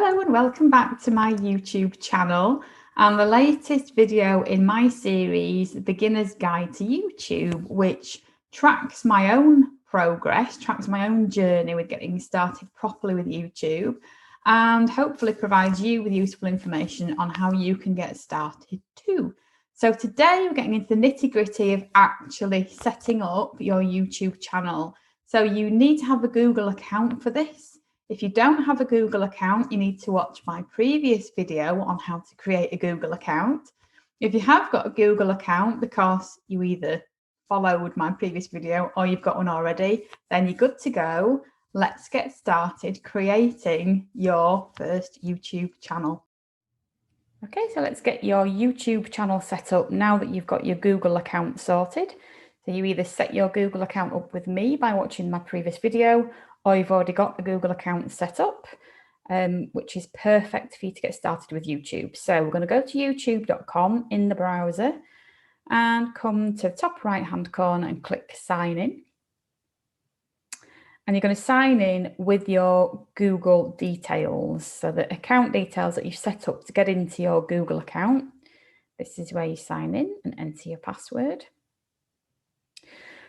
Hello and welcome back to my YouTube channel and the latest video in my series, Beginner's Guide to YouTube, which tracks my own progress, tracks my own journey with getting started properly with YouTube, and hopefully provides you with useful information on how you can get started too. So today we're getting into the nitty-gritty of actually setting up your YouTube channel. So you need to have a Google account for this. If you don't have a Google account, you need to watch my previous video on how to create a Google account. If you have got a Google account because you either followed my previous video or you've got one already, then you're good to go. Let's get started creating your first YouTube channel. Okay, so let's get your YouTube channel set up now that you've got your Google account sorted. So you either set your Google account up with me by watching my previous video, or you've already got the Google account set up, which is perfect for you to get started with YouTube. So we're going to go to youtube.com in the browser and come to the top right hand corner and click sign in. And you're going to sign in with your Google details. So the account details that you've set up to get into your Google account. This is where you sign in and enter your password.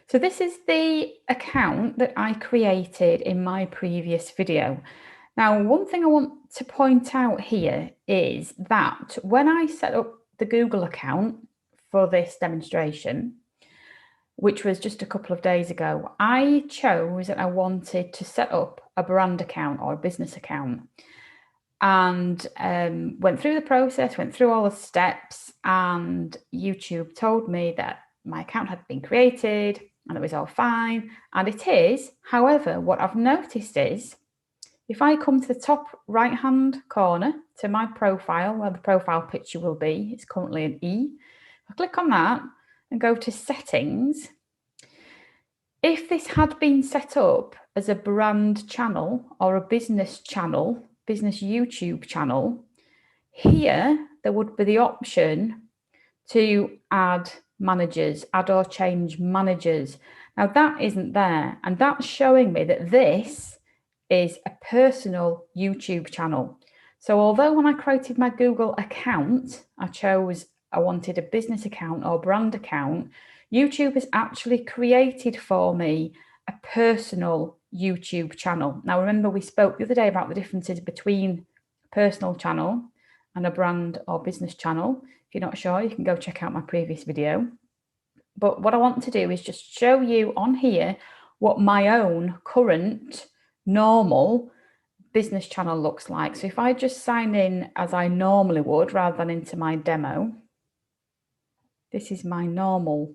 So this is the account that I created in my previous video. Now, one thing I want to point out here is that when I set up the Google account for this demonstration, which was just a couple of days ago, I chose that I wanted to set up a brand account or a business account, and went through the process, went through all the steps, and YouTube told me that my account had been created and it was all fine, and it is. However, what I've noticed is if I come to the top right hand corner to my profile, where the profile picture will be, it's currently an E. I click on that and go to settings. If this had been set up as a brand channel or a business channel, business YouTube channel, here there would be the option to add managers, add or change managers. Now that isn't there, and that's showing me that this is a personal YouTube channel. So although when I created my Google account, I wanted a business account or brand account, YouTube has actually created for me a personal YouTube channel. Now remember, we spoke the other day about the differences between a personal channel and a brand or business channel. If you're not sure, you can go check out my previous video. But what I want to do is just show you on here what my own current normal business channel looks like. So if I just sign in as I normally would rather than into my demo, this is my normal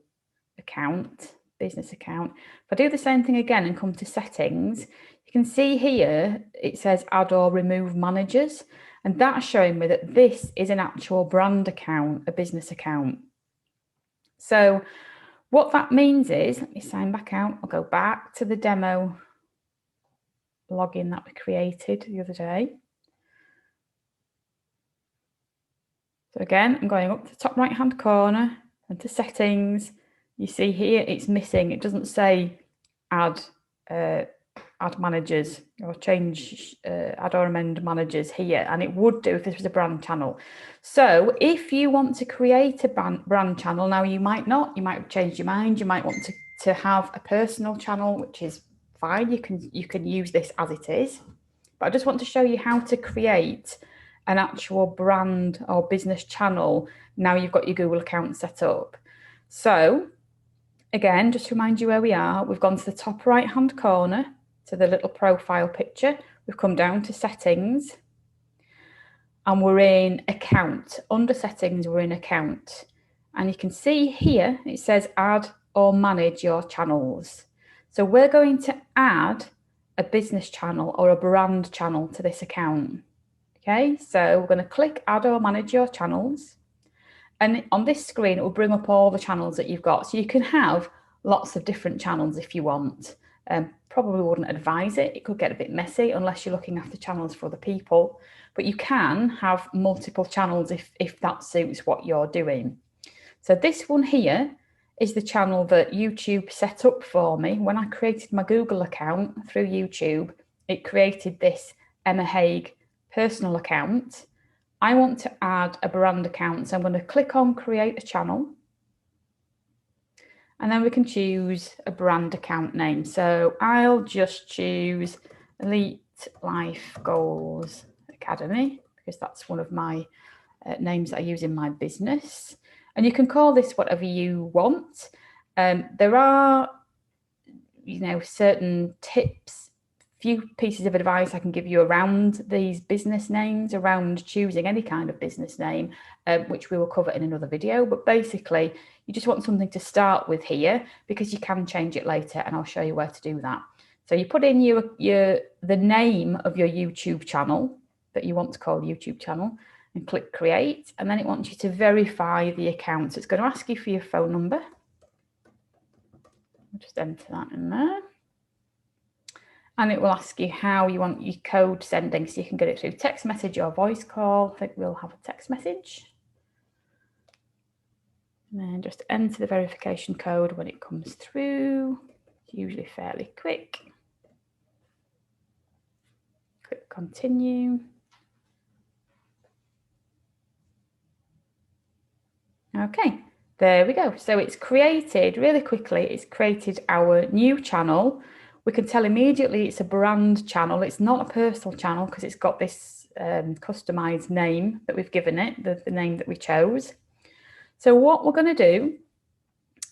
account, business account. If I do the same thing again and come to settings, you can see here it says add or remove managers, and that's showing me that this is an actual brand account, a business account. So what that means is, let me sign back out, I'll go back to the demo login that we created the other day. So again, I'm going up to the top right hand corner and to settings. You see here it's missing. It doesn't say add managers or change, add or amend managers here, and it would do if this was a brand channel. So if you want to create a brand channel, now you might not, you might have changed your mind, you might want to have a personal channel, which is fine, you can use this as it is, but I just want to show you how to create an actual brand or business channel now you've got your Google account set up. So again, just to remind you where we are, we've gone to the top right hand corner to the little profile picture, we've come down to settings, and we're in account. Under settings, we're in account, and you can see here it says add or manage your channels. So we're going to add a business channel or a brand channel to this account. Okay, so we're going to click add or manage your channels, and on this screen it will bring up all the channels that you've got. So you can have lots of different channels if you want. Probably wouldn't advise it. It could get a bit messy unless you're looking after channels for other people, but you can have multiple channels if that suits what you're doing. So this one here is the channel that YouTube set up for me. When I created my Google account through YouTube, it created this Emma Hague personal account. I want to add a brand account. So I'm going to click on create a channel. And then we can choose a brand account name. So I'll just choose Elite Life Goals Academy, because that's one of my names that I use in my business. And you can call this whatever you want. There are, certain tips, few pieces of advice I can give you around these business names, around choosing any kind of business name, which we will cover in another video. But basically, you just want something to start with here, because you can change it later, and I'll show you where to do that. So you put in the name of your YouTube channel that you want to call YouTube channel, and click create, and then it wants you to verify the account. So it's going to ask you for your phone number. I'll just enter that in there. And it will ask you how you want your code sending. So you can get it through text message or voice call. I think we'll have a text message. And then just enter the verification code when it comes through. It's usually fairly quick. Click continue. Okay, there we go. So it's created really quickly. It's created our new channel. We can tell immediately it's a brand channel. It's not a personal channel because it's got this customized name that we've given it, the name that we chose. So what we're going to do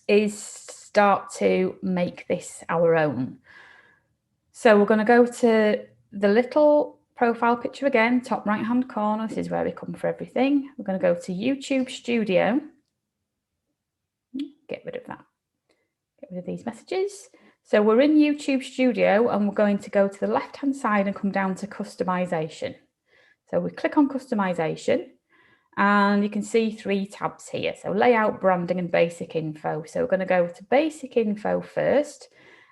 is start to make this our own. So we're going to go to the little profile picture again, top right hand corner. This is where we come for everything. We're going to go to YouTube Studio. Get rid of that. Get rid of these messages. So we're in YouTube Studio, and we're going to go to the left hand side and come down to customization. So we click on customization, and you can see 3 tabs here. So layout, branding, and basic info. So we're going to go to basic info first.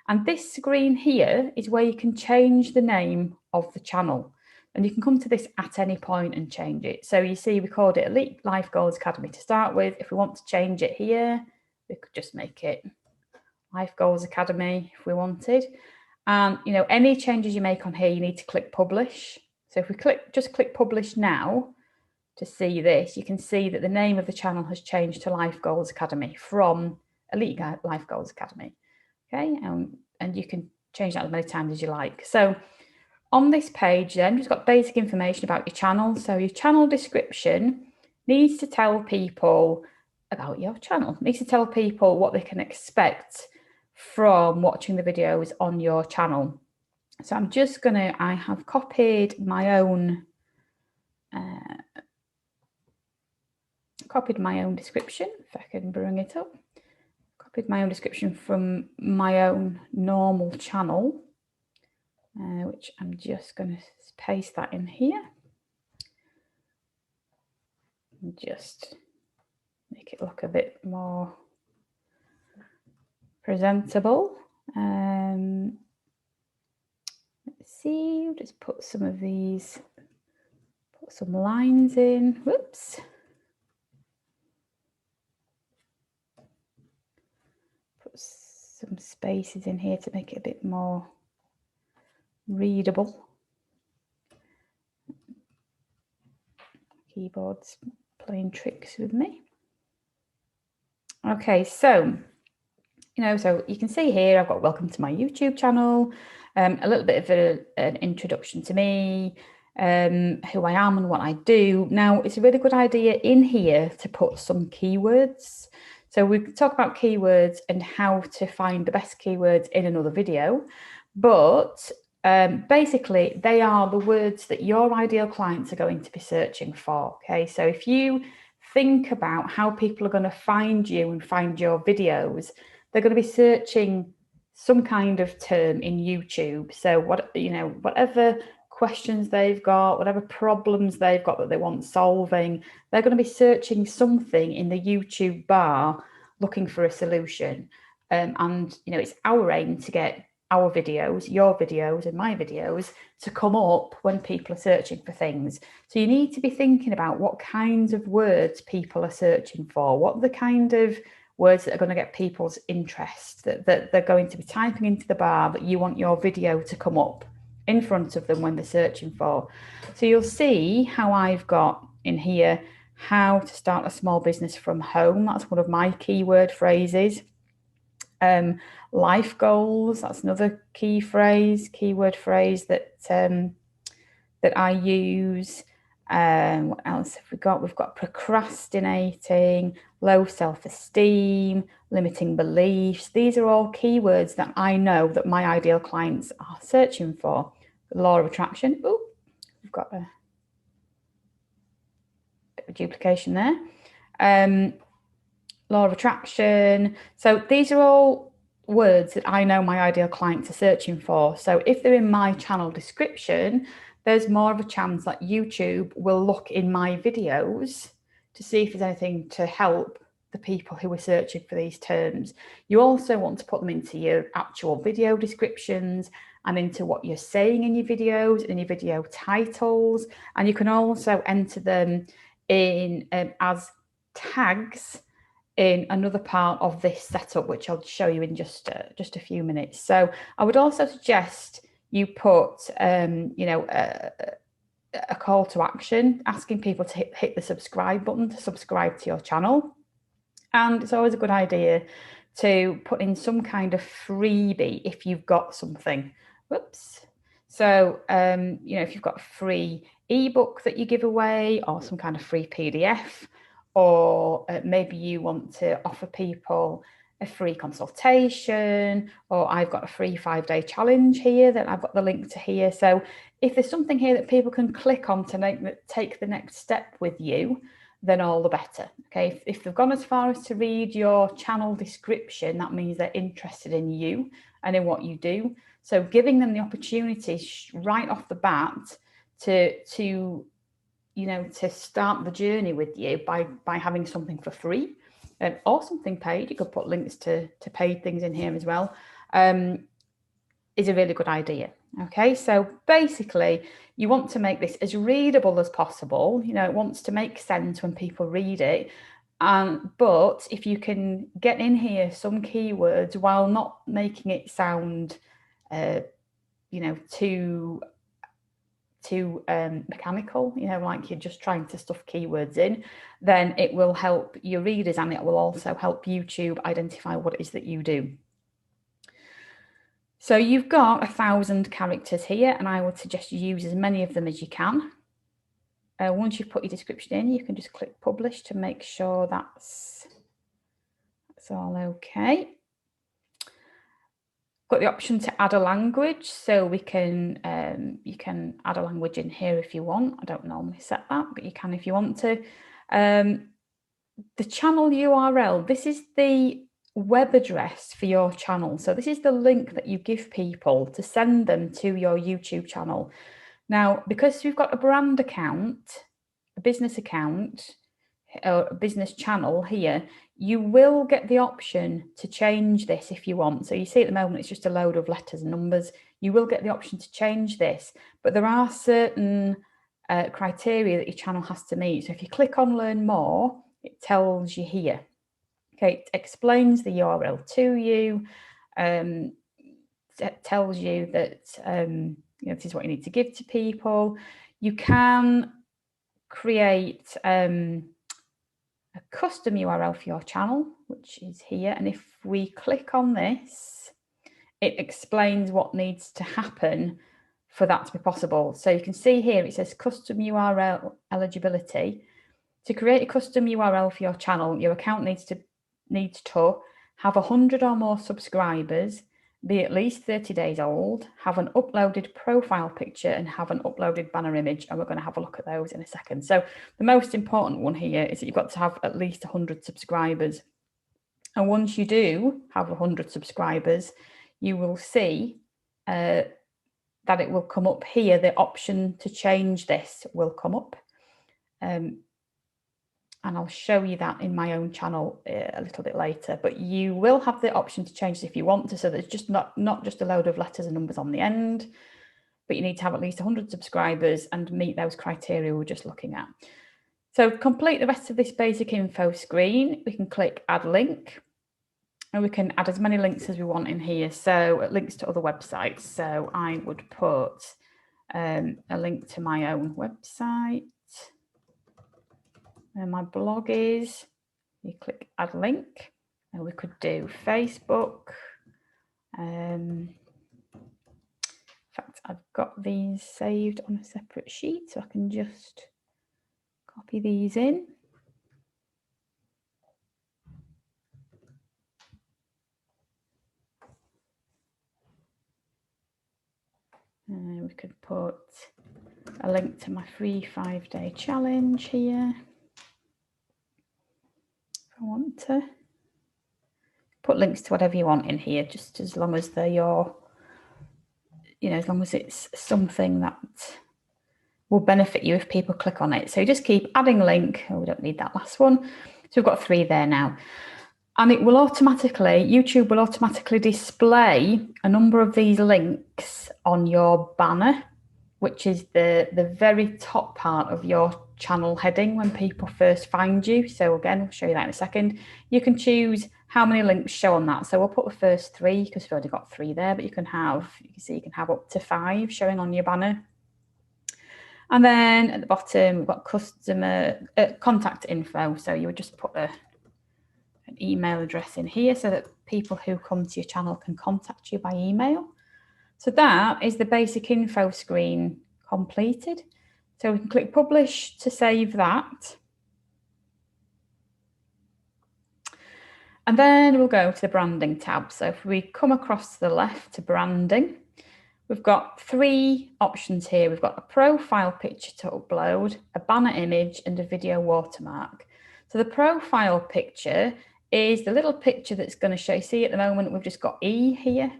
And this screen here is where you can change the name of the channel. And you can come to this at any point and change it. So you see we called it Elite Life Goals Academy to start with. If we want to change it here, we could just make it Life Goals Academy if we wanted. And any changes you make on here, you need to click publish. So if we just click publish now to see this, you can see that the name of the channel has changed to Life Goals Academy from Elite Life Goals Academy. Okay, and you can change that as many times as you like. So on this page then, we've got basic information about your channel. So your channel description needs to tell people about your channel, needs to tell people what they can expect from watching the videos on your channel. So I'm just I have copied my own description, if I can bring it up. Copied my own description from my own normal channel, which I'm just going to paste that in here and just make it look a bit more presentable. Let's see, just put some of these, put some lines in. Whoops. Put some spaces in here to make it a bit more readable. Keyboard's playing tricks with me. Okay, so so you can see here I've got welcome to my YouTube channel, a little bit of an introduction to me, who I am and what I do. Now, it's a really good idea in here to put some keywords. So we can talk about keywords and how to find the best keywords in another video, but basically they are the words that your ideal clients are going to be searching for. Okay, so if you think about how people are going to find you and find your videos, they're going to be searching some kind of term in YouTube. So whatever questions they've got, whatever problems they've got that they want solving, they're going to be searching something in the YouTube bar looking for a solution. And it's our aim to get our videos, your videos and my videos to come up when people are searching for things. So you need to be thinking about what kinds of words people are searching for, what the kind of words that are going to get people's interest, that they're going to be typing into the bar that you want your video to come up in front of them when they're searching for. So you'll see how I've got in here, how to start a small business from home. That's one of my keyword phrases. Life goals, that's another keyword phrase that I use. What else have we got? We've got procrastinating, low self-esteem, limiting beliefs. These are all keywords that I know that my ideal clients are searching for. The law of attraction. Oh, we've got a bit of duplication there. Law of attraction. So these are all words that I know my ideal clients are searching for. So if they're in my channel description, there's more of a chance that YouTube will look in my videos to see if there's anything to help the people who are searching for these terms. You also want to put them into your actual video descriptions and into what you're saying in your videos, in your video titles. And you can also enter them in as tags in another part of this setup, which I'll show you in just a few minutes. So I would also suggest you put, a call to action, asking people to hit the subscribe button to subscribe to your channel. And it's always a good idea to put in some kind of freebie if you've got something. Whoops. So, if you've got a free ebook that you give away or some kind of free PDF, or maybe you want to offer people a free consultation, or I've got a free 5-day challenge here that I've got the link to here. So if there's something here that people can click on to take the next step with you, then all the better. Okay, if they've gone as far as to read your channel description, that means they're interested in you and in what you do. So giving them the opportunity right off the bat to start the journey with you by having something for free or something paid. You could put links to paid things in here as well. Is a really good idea. Okay, so basically you want to make this as readable as possible. It wants to make sense when people read it. But if you can get in here some keywords while not making it sound, too mechanical, like you're just trying to stuff keywords in, then it will help your readers and it will also help YouTube identify what it is that you do. So you've got 1,000 characters here, and I would suggest you use as many of them as you can. Once you've put your description in, you can just click publish to make sure that's all okay. Got the option to add a language, so we can you can add a language in here if you want. I don't normally set that, but you can if you want to. The channel URL, this is the web address for your channel. So this is the link that you give people to send them to your YouTube channel. Now, because we've got a brand account, a business account, or a business channel here, you will get the option to change this if you want. So you see at the moment, it's just a load of letters and numbers. You will get the option to change this, but there are certain criteria that your channel has to meet. So if you click on learn more, it tells you here. Okay, it explains the URL to you. It tells you that this is what you need to give to people. You can create a custom URL for your channel, which is here. And if we click on this, it explains what needs to happen for that to be possible. So you can see here, it says custom URL eligibility. To create a custom URL for your channel, your account needs to have 100 or more subscribers, be at least 30 days old, have an uploaded profile picture, and have an uploaded banner image. And we're going to have a look at those in a second. So the most important one here is that you've got to have at least 100 subscribers. And once you do have 100 subscribers, you will see that it will come up here. The option to change this will come up. And I'll show you that in my own channel a little bit later, but you will have the option to change this if you want to, so that it's just not just a load of letters and numbers on the end, but you need to have at least 100 subscribers and meet those criteria we're just looking at. So complete the rest of this basic info screen, we can click add link, And we can add as many links as we want in here. So links to other websites. So I would put a link to my own website. Where my blog is. You click add link. And we could do Facebook. In fact, I've got these saved on a separate sheet, so I can just copy these in. We could put a link to my free 5-day challenge here. If I want to put links to whatever you want in here, just as long as they're your, as long as it's something that will benefit you if people click on it. So just keep adding link. Oh, we don't need that last one. So we've got 3 there now. And it will automatically, YouTube will automatically display a number of these links on your banner, which is the very top part of your channel heading when people first find you. So again, I'll show you that in a second. You can choose how many links show on that. So we'll put the first 3 because we've already got 3 there, but you can see you can have up to 5 showing on your banner. And then at the bottom, we've got customer contact info. So you would just put an email address in here so that people who come to your channel can contact you by email. So that is the basic info screen completed. So we can click publish to save that. And then we'll go to the branding tab. So if we come across to the left to branding, we've got 3 options here. We've got a profile picture to upload, a banner image, and a video watermark. So the profile picture is the little picture that's going to show. See, at the moment, we've just got E here.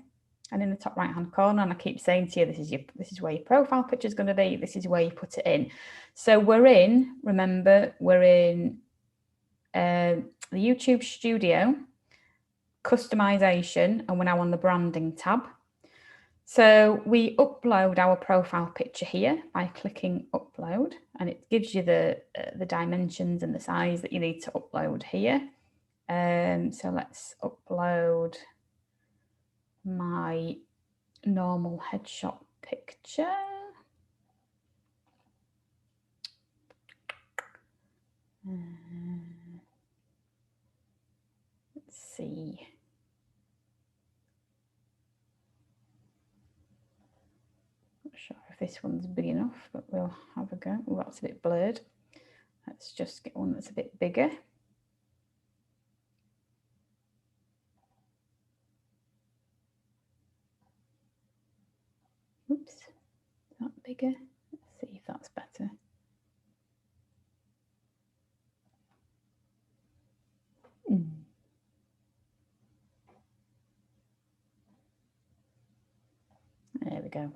And in the top right-hand corner, and I keep saying to you, this is where your profile picture is going to be. This is where you put it in. So remember, we're in the YouTube Studio, Customization, and we're now on the Branding tab. So we upload our profile picture here by clicking Upload, and it gives you the dimensions and the size that you need to upload here. So let's upload my normal headshot picture. Let's see. Not sure if this one's big enough, but we'll have a go. Oh, that's a bit blurred. Let's just get one that's a bit bigger. Oops, is that bigger? Let's see if that's better. There we go.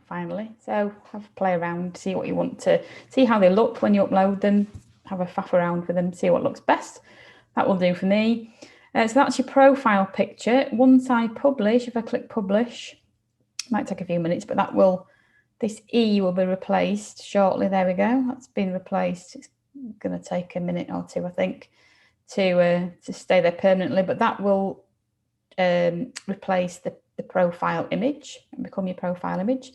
Finally, so have a play around, see what you want to see, how they look when you upload them, have a faff around with them, see what looks best. That will do for me. So that's your profile picture. Once I publish, if I click publish, might take a few minutes, but this E will be replaced shortly. There we go. That's been replaced. It's going to take a minute or 2, I think, to stay there permanently, but that will replace the profile image and become your profile image.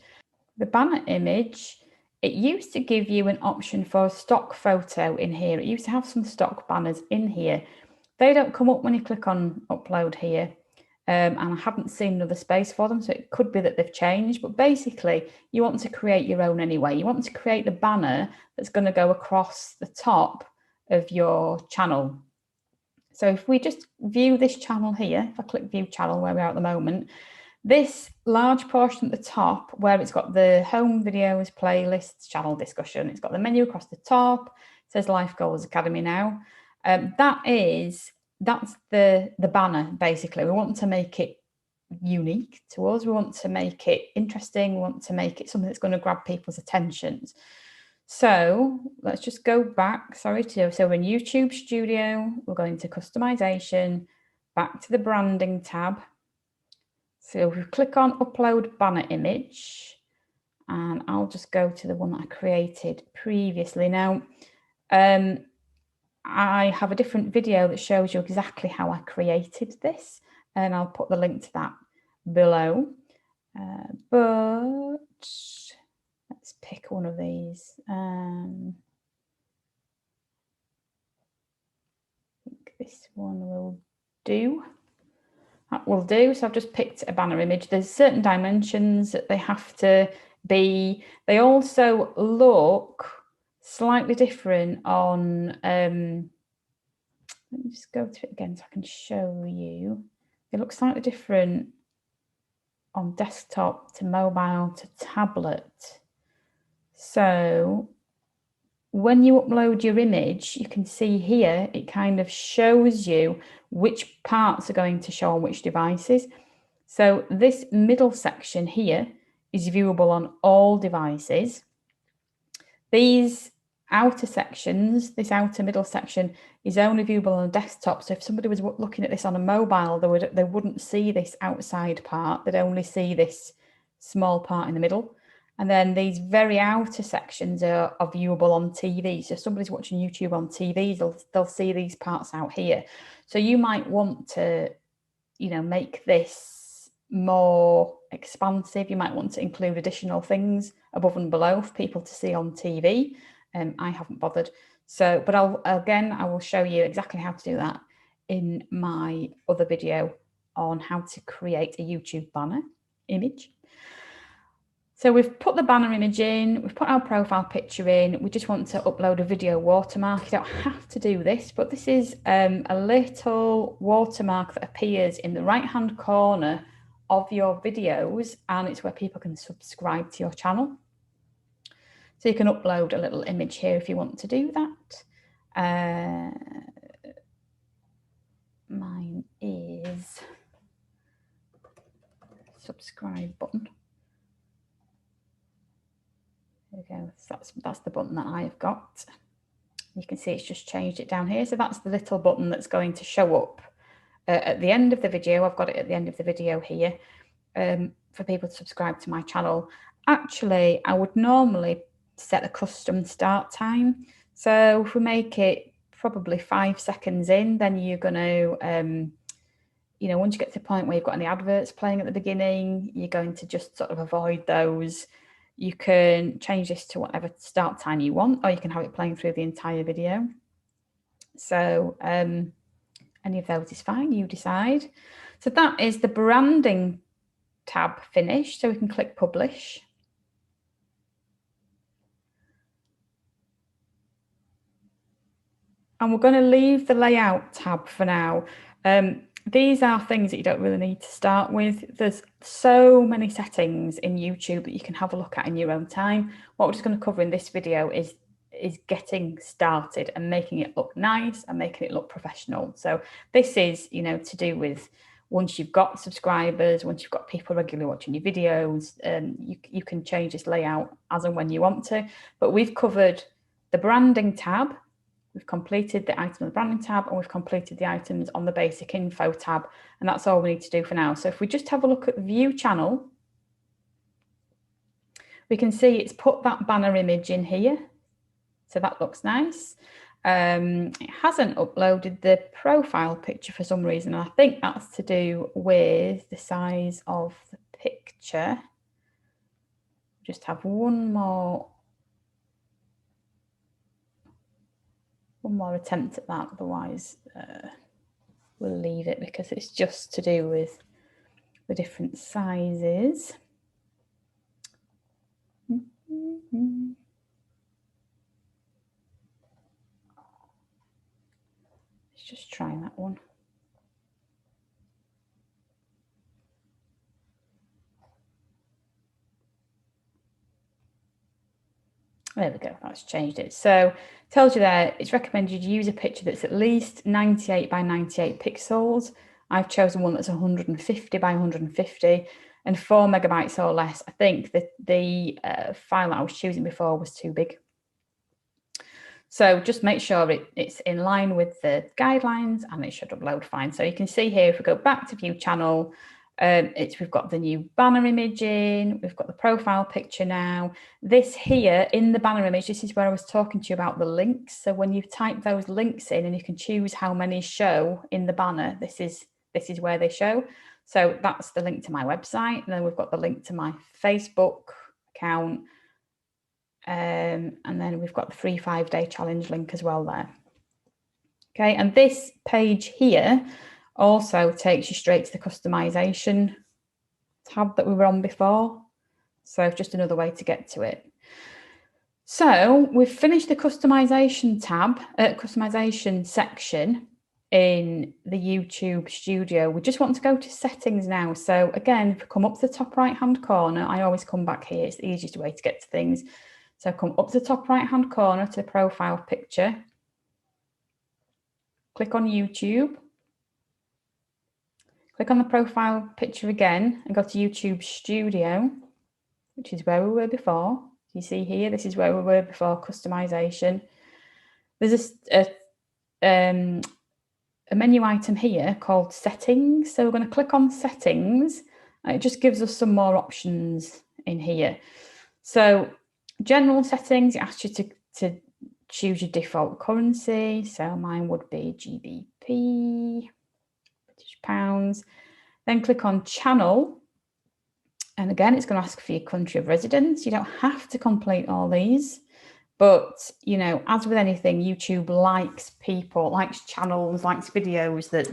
The banner image, it used to give you an option for a stock photo in here. It used to have some stock banners in here. They don't come up when you click on upload here. And I haven't seen another space for them, so it could be that they've changed. But basically, you want to create your own anyway. You want to create the banner that's going to go across the top of your channel. So if we just view this channel here, if I click view channel where we are at the moment, this large portion at the top where it's got the home videos, playlists, channel discussion, it's got the menu across the top, it says Life Goals Academy now. That's the banner, basically. We want to make it unique to us. We want to make it interesting. We want to make it something that's going to grab people's attentions. So let's just go back, so we're in YouTube Studio, we're going to Customization, back to the Branding tab. So if we click on Upload Banner Image, and I'll just go to the one that I created previously. Now, I I have a different video that shows you exactly how I created this, and I'll put the link to that below. But let's pick one of these. I think this one will do. That will do. So I've just picked a banner image. There's certain dimensions that they have to be. They also look slightly different on, let me just go through it again so I can show you. They look slightly different on desktop to mobile to tablet. So when you upload your image, you can see here, it kind of shows you which parts are going to show on which devices. So this middle section here is viewable on all devices. These outer sections, this outer middle section, is only viewable on a desktop. So if somebody was looking at this on a mobile, they wouldn't see this outside part. They'd only see this small part in the middle. And then these very outer sections are viewable on TV. So if somebody's watching YouTube on TV, they'll see these parts out here. So you might want to, make this more expansive. You might want to include additional things above and below for people to see on TV. I haven't bothered. So, but I will show you exactly how to do that in my other video on how to create a YouTube banner image. So we've put the banner image in, we've put our profile picture in, we just want to upload a video watermark. You don't have to do this, but this is a little watermark that appears in the right-hand corner of your videos, and it's where people can subscribe to your channel. So you can upload a little image here if you want to do that. Mine is subscribe button. There we go. So that's the button that I've got. You can see it's just changed it down here. So that's the little button that's going to show up at the end of the video. I've got it at the end of the video here for people to subscribe to my channel. Actually, I would normally set a custom start time. So if we make it probably 5 seconds in, then you're going to, once you get to the point where you've got any adverts playing at the beginning, you're going to just sort of avoid those. You can change this to whatever start time you want, or you can have it playing through the entire video. So any of those is fine, you decide. So that is the branding tab finished. So we can click publish. And we're going to leave the layout tab for now. These are things that you don't really need to start with. There's so many settings in YouTube that you can have a look at in your own time. What we're just going to cover in this video is getting started and making it look nice and making it look professional. So this is, to do with once you've got subscribers, once you've got people regularly watching your videos, you can change this layout as and when you want to. But we've covered the branding tab. We've completed the item on the branding tab, and we've completed the items on the basic info tab, and that's all we need to do for now. So if we just have a look at view channel, we can see it's put that banner image in here. So that looks nice. It hasn't uploaded the profile picture for some reason, and I think that's to do with the size of the picture. Just have one more attempt at that, otherwise we'll leave it because it's just to do with the different sizes. Let's just try that one. There we go, that's changed it. So it tells you there, it's recommended you use a picture that's at least 98 by 98 pixels. I've chosen one that's 150 by 150 and 4 megabytes or less. I think that the file that I was choosing before was too big. So just make sure it's in line with the guidelines and it should upload fine. So you can see here, if we go back to view channel, We've got the new banner image in, we've got the profile picture now. This here in the banner image, this is where I was talking to you about the links. So when you type those links in and you can choose how many show in the banner, this is where they show. So that's the link to my website. And then we've got the link to my Facebook account. And then we've got the free 5-day challenge link as well there. Okay, and this page here also takes you straight to the customization tab that we were on before. So it's just another way to get to it. So we've finished the customization tab, customization section in the YouTube studio. We just want to go to settings now. So again, if you come up to the top right hand corner, I always come back here. It's the easiest way to get to things. So come up to the top right hand corner to the profile picture. Click on YouTube. Click on the profile picture again and go to YouTube Studio, which is where we were before. You see here, this is where we were before customization. There's a menu item here called settings. So we're going to click on settings. And it just gives us some more options in here. So general settings, it asks you to choose your default currency. So mine would be GBP. Pounds. Then click on channel, and again it's going to ask for your country of residence. You don't have to complete all these, but you know, as with anything, YouTube likes channels, likes videos that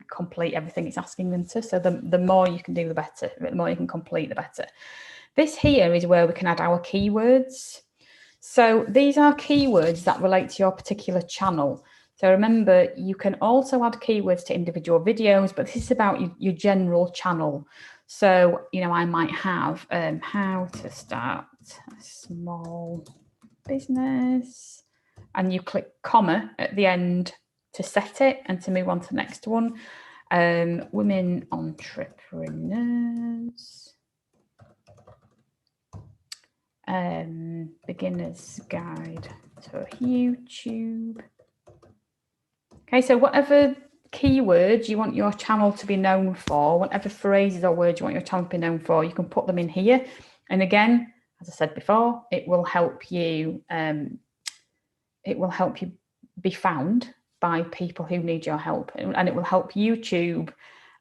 complete everything it's asking them to. So the more you can do, the better. The more you can complete, the better. This here is where we can add our keywords. So these are keywords that relate to your particular channel. So remember, you can also add keywords to individual videos, but this is about your general channel. So, you know, I might have how to start a small business, and you click comma at the end to set it and to move on to the next one. Women entrepreneurs, beginner's guide to YouTube. Okay, so whatever keywords you want your channel to be known for, whatever phrases or words you want your channel to be known for, you can put them in here. And again, as I said before, it will help you. It will help you be found by people who need your help, and it will help YouTube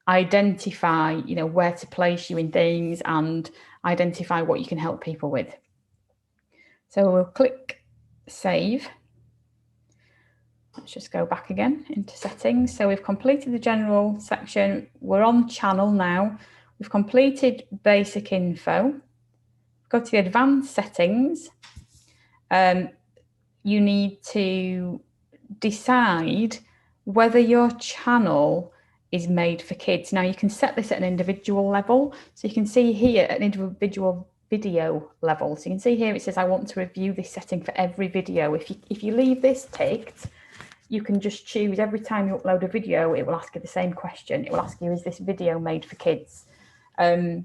identify, you know, where to place you in things and identify what you can help people with. So we'll click save. Let's just go back again into settings. So we've completed the general section. We're on channel now. We've completed basic info. Go to the advanced settings. You need to decide whether your channel is made for kids. Now you can set this at an individual level. So you can see here at an individual video level. So you can see here it says I want to review this setting for every video. If you leave this ticked, you can just choose every time you upload a video, it will ask you the same question. It will ask you, is this video made for kids? I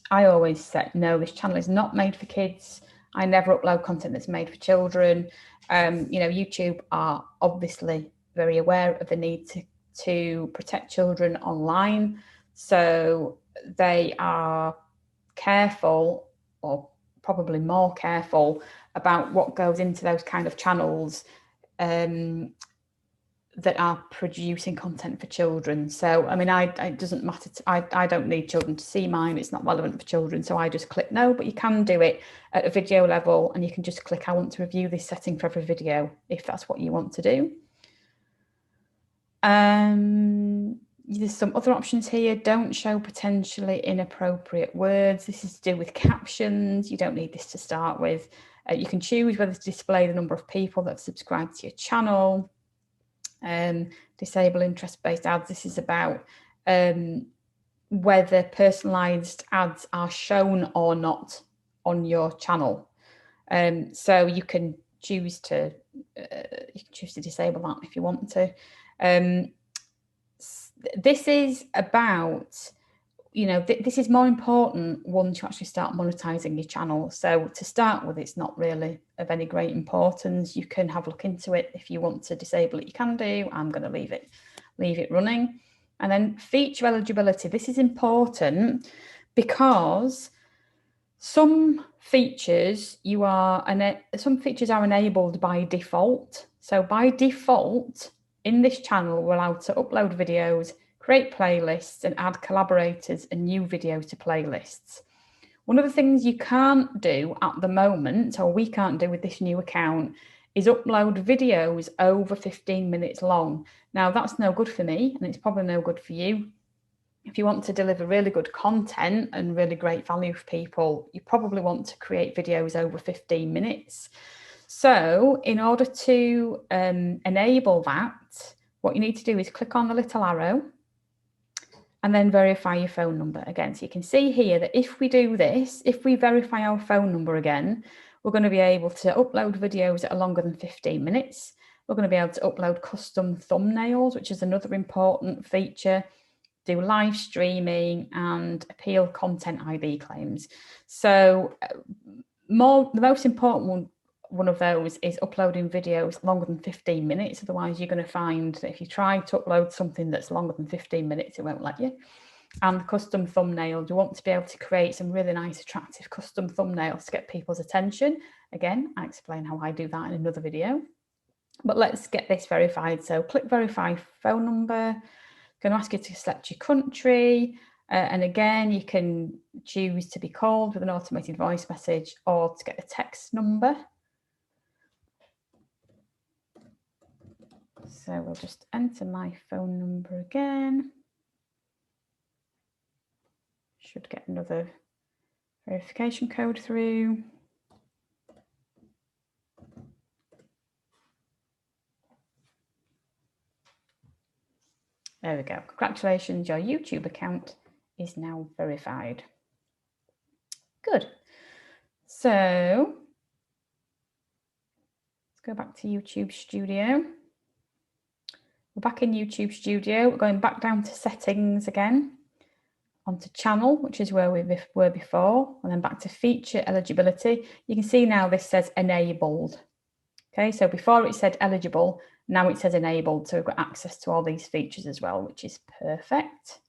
always say, no, this channel is not made for kids. I never upload content that's made for children. You know, YouTube are obviously very aware of the need to protect children online. So they are careful, or probably more careful, about what goes into those kind of channels that are producing content for children. So, I mean, it doesn't matter. I don't need children to see mine. It's not relevant for children. So I just click no, but you can do it at a video level, and you can just click, I want to review this setting for every video, if that's what you want to do. There's some other options here. Don't show potentially inappropriate words. This is to do with captions. You don't need this to start with. You can choose whether to display the number of people that have subscribed to your channel. Disable interest-based ads. This is about whether personalized ads are shown or not on your channel. So you can choose to disable that if you want to. This is about, you know, this is more important once you actually start monetizing your channel. So to start with, it's not really of any great importance. You can have a look into it. If you want to disable it, you can do. I'm going to leave it running. And then feature eligibility. This is important because some features are enabled by default. So by default, in this channel, we're allowed to upload videos, create playlists, and add collaborators and new videos to playlists. One of the things you can't do at the moment, or we can't do with this new account, is upload videos over 15 minutes long. Now, that's no good for me, and it's probably no good for you. If you want to deliver really good content and really great value for people, you probably want to create videos over 15 minutes. So in order to enable that, what you need to do is click on the little arrow and then verify your phone number again. So you can see here that if we do this, if we verify our phone number again, we're going to be able to upload videos that are longer than 15 minutes. We're going to be able to upload custom thumbnails, which is another important feature, do live streaming and appeal content ID claims. So the most important one of those is uploading videos longer than 15 minutes. Otherwise, you're going to find that if you try to upload something that's longer than 15 minutes, it won't let you. And custom thumbnails, you want to be able to create some really nice, attractive custom thumbnails to get people's attention. Again, I explain how I do that in another video. But let's get this verified. So click verify phone number. Going to ask you to select your country. And again, you can choose to be called with an automated voice message or to get a text number. So we'll just enter my phone number again. Should get another verification code through. There we go. Congratulations, your YouTube account is now verified. Good. So let's go back to YouTube Studio. We're back in YouTube Studio. We're going back down to settings again, onto channel, which is where we were before, and then back to feature eligibility. You can see now this says enabled. Okay, so before it said eligible, now it says enabled. So we've got access to all these features as well, which is perfect.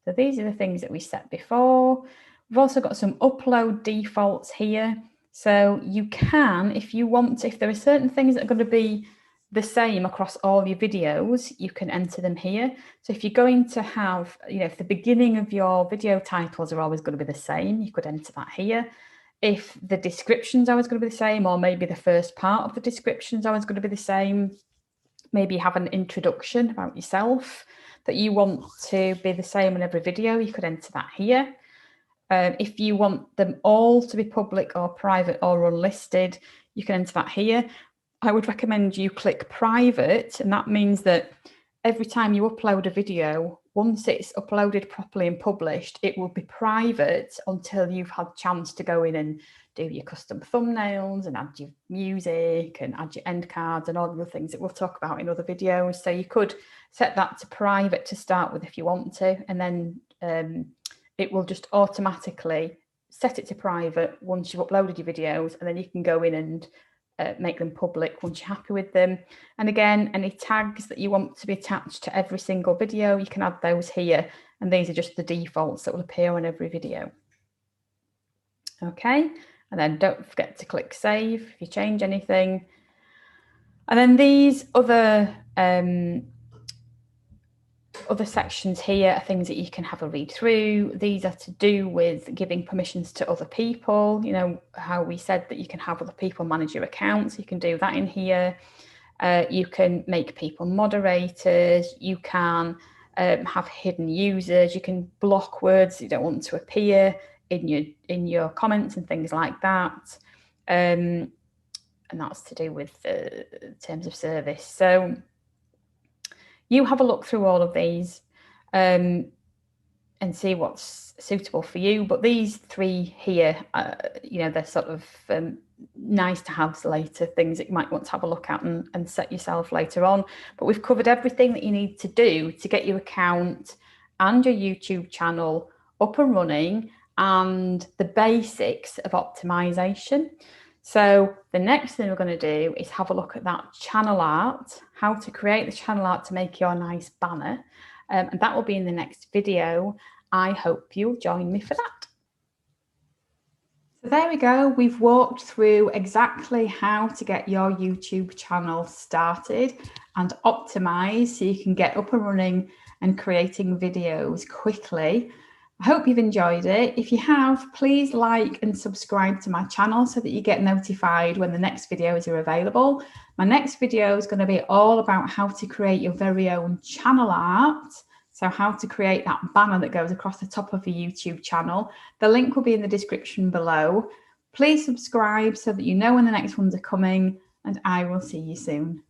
So these are the things that we set before. We've also got some upload defaults here. So you can, if you want to, if there are certain things that are going to be the same across all your videos, you can enter them here. So if you're going to have, if the beginning of your video titles are always going to be the same, you could enter that here. If the description's always going to be the same, or maybe the first part of the description's always going to be the same, maybe you have an introduction about yourself that you want to be the same in every video, you could enter that here. If you want them all to be public or private or unlisted, you can enter that here. I would recommend you click private, and that means that every time you upload a video, once it's uploaded properly and published, it will be private until you've had a chance to go in and do your custom thumbnails and add your music and add your end cards and all the other things that we'll talk about in other videos. So you could set that to private to start with if you want to, and then it will just automatically set it to private once you've uploaded your videos, and then you can go in and make them public once you're happy with them. And again, any tags that you want to be attached to every single video, you can add those here. And these are just the defaults that will appear on every video. Okay, and then don't forget to click save if you change anything. And then these other sections here are things that you can have a read through. These are to do with giving permissions to other people. How we said that you can have other people manage your accounts. You can do that in here. You can make people moderators. You can have hidden users. You can block words you don't want to appear in your comments and things like that. And that's to do with terms of service. So you have a look through all of these and see what's suitable for you. But these three here, they're sort of nice to have later, things that you might want to have a look at and set yourself later on. But we've covered everything that you need to do to get your account and your YouTube channel up and running and the basics of optimization. So the next thing we're going to do is have a look at that channel art, how to create the channel art to make your nice banner. And that will be in the next video. I hope you'll join me for that. So there we go. We've walked through exactly how to get your YouTube channel started and optimized so you can get up and running and creating videos quickly. I hope you've enjoyed it. If you have, please like and subscribe to my channel so that you get notified when the next videos are available. My next video is going to be all about how to create your very own channel art. So how to create that banner that goes across the top of your YouTube channel. The link will be in the description below. Please subscribe so that you know when the next ones are coming, and I will see you soon.